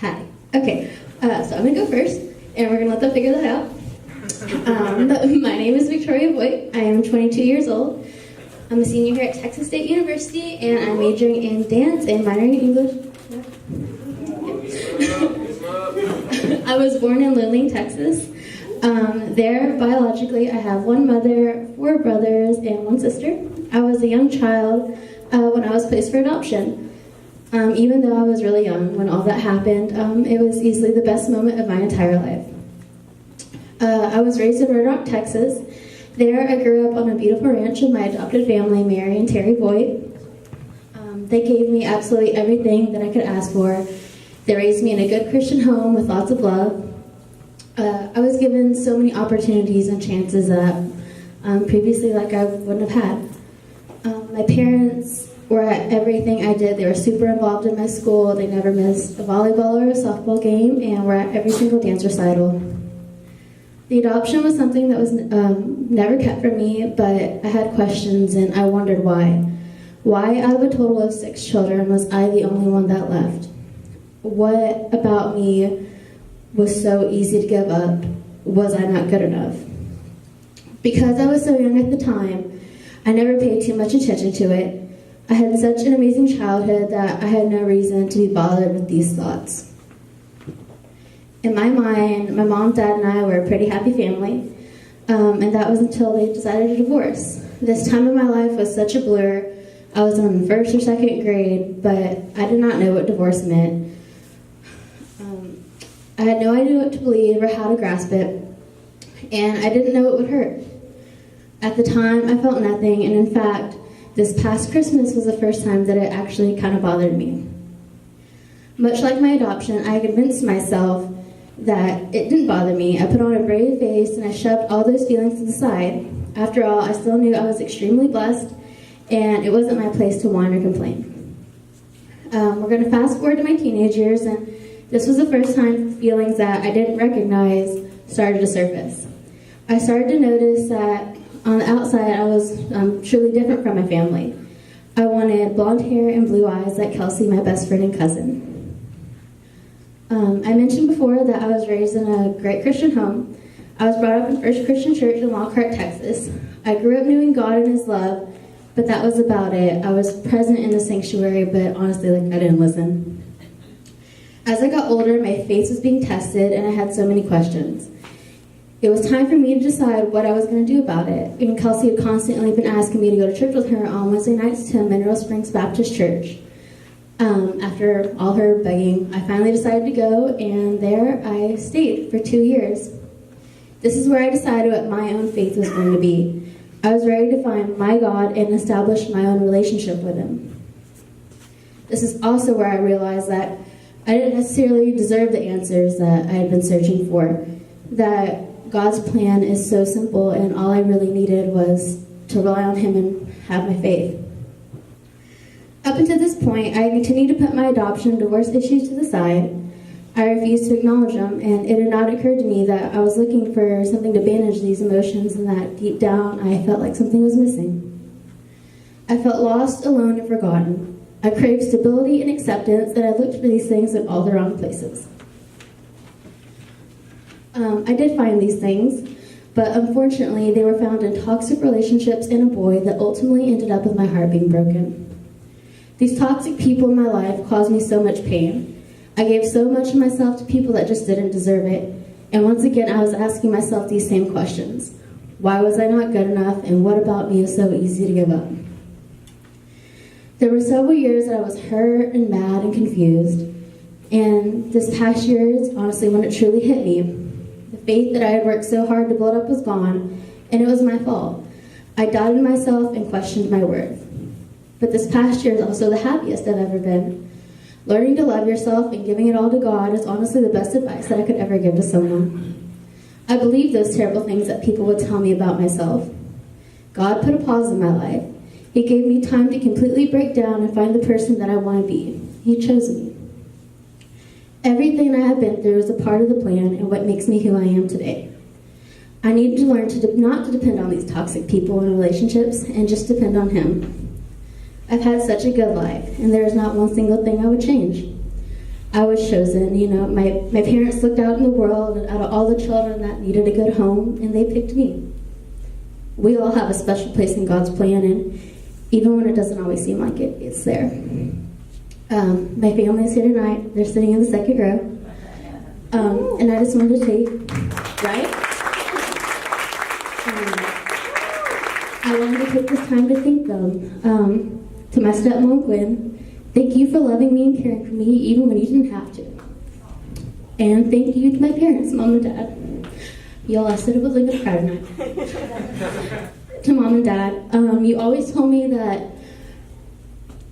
Hi. Okay, so I'm going to go first, and we're going to let them figure that out. My name is Victoria Voigt. I am 22 years old. I'm a senior here at Texas State University, and I'm majoring in dance and minoring in English. I was born in Lillian, Texas. There, biologically, I have one mother, 4 brothers, and 1 sister. I was a young child when I was placed for adoption. Even though I was really young when all that happened, it was easily the best moment of my entire life. I was raised in Red Rock, Texas. There, I grew up on a beautiful ranch with my adopted family, Mary and Terry Voigt. They gave me absolutely everything that I could ask for. They raised me in a good Christian home with lots of love. I was given so many opportunities and chances that previously I wouldn't have had. My parents were at everything I did. They were super involved in my school. They never missed a volleyball or a softball game, and were at every single dance recital. The adoption was something that was never kept from me, but I had questions and I wondered why. Why, out of a total of 6 children, was I the only one that left? What about me was so easy to give up? Was I not good enough? Because I was so young at the time, I never paid too much attention to it. I had such an amazing childhood that I had no reason to be bothered with these thoughts. In my mind, my mom, dad, and I were a pretty happy family, and that was until they decided to divorce. This time of my life was such a blur. I was in 1st or 2nd grade, but I did not know what divorce meant. I had no idea what to believe or how to grasp it, and I didn't know it would hurt. At the time, I felt nothing, and in fact, this past Christmas was the first time that it actually kind of bothered me. Much like my adoption, I convinced myself that it didn't bother me. I put on a brave face and I shoved all those feelings to the side. After all, I still knew I was extremely blessed, and it wasn't my place to whine or complain. We're going to fast forward to my teenage years, and this was the first time feelings that I didn't recognize started to surface. I started to notice that on the outside I was truly different from my family. I wanted blonde hair and blue eyes like Kelsey, my best friend and cousin. I mentioned before that I was raised in a great Christian home. I was brought up in First Christian Church in Lockhart, Texas. I grew up knowing God and His love, but that was about it. I was present in the sanctuary, but honestly, I didn't listen. As I got older, my faith was being tested, and I had so many questions. It was time for me to decide what I was going to do about it. And Kelsey had constantly been asking me to go to church with her on Wednesday nights to Mineral Springs Baptist Church. After all her begging, I finally decided to go, and there I stayed for 2 years. This is where I decided what my own faith was going to be. I was ready to find my God and establish my own relationship with Him. This is also where I realized that I didn't necessarily deserve the answers that I had been searching for, that God's plan is so simple, and all I really needed was to rely on Him and have my faith. Up until this point, I continued to put my adoption and divorce issues to the side. I refused to acknowledge them, and it had not occurred to me that I was looking for something to bandage these emotions, and that deep down I felt like something was missing. I felt lost, alone, and forgotten. I craved stability and acceptance, and I looked for these things in all the wrong places. I did find these things, but unfortunately they were found in toxic relationships and a boy that ultimately ended up with my heart being broken. These toxic people in my life caused me so much pain. I gave so much of myself to people that just didn't deserve it, and once again I was asking myself these same questions. Why was I not good enough, and what about me is so easy to give up? There were several years that I was hurt and mad and confused, and this past year is honestly when it truly hit me. The faith that I had worked so hard to build up was gone, and it was my fault. I doubted myself and questioned my worth. But this past year is also the happiest I've ever been. Learning to love yourself and giving it all to God is honestly the best advice that I could ever give to someone. I believed those terrible things that people would tell me about myself. God put a pause in my life. He gave me time to completely break down and find the person that I want to be. He chose me. Everything I have been through is a part of the plan and what makes me who I am today. I needed to learn not to depend on these toxic people and relationships and just depend on Him. I've had such a good life, and there is not one single thing I would change. I was chosen. You know, my parents looked out in the world out of all the children that needed a good home, and they picked me. We all have a special place in God's plan, and even when it doesn't always seem like it, it's there. My family's here tonight. They're sitting in the second row. And I just wanted to take, right? I wanted to take this time to thank them. To my stepmom, Gwen, thank you for loving me and caring for me even when you didn't have to. And thank you to my parents, Mom and Dad. Y'all, I said I was going to cry tonight. To Mom and Dad, you always told me that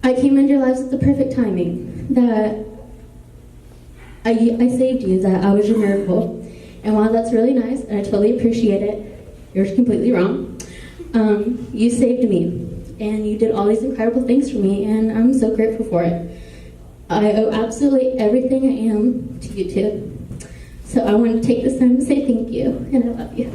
I came into your lives at the perfect timing, that I saved you, that I was your miracle. And while that's really nice, and I totally appreciate it, you're completely wrong. You saved me. And you did all these incredible things for me, and I'm so grateful for it. I owe absolutely everything I am to you two. So I want to take this time to say thank you, and I love you.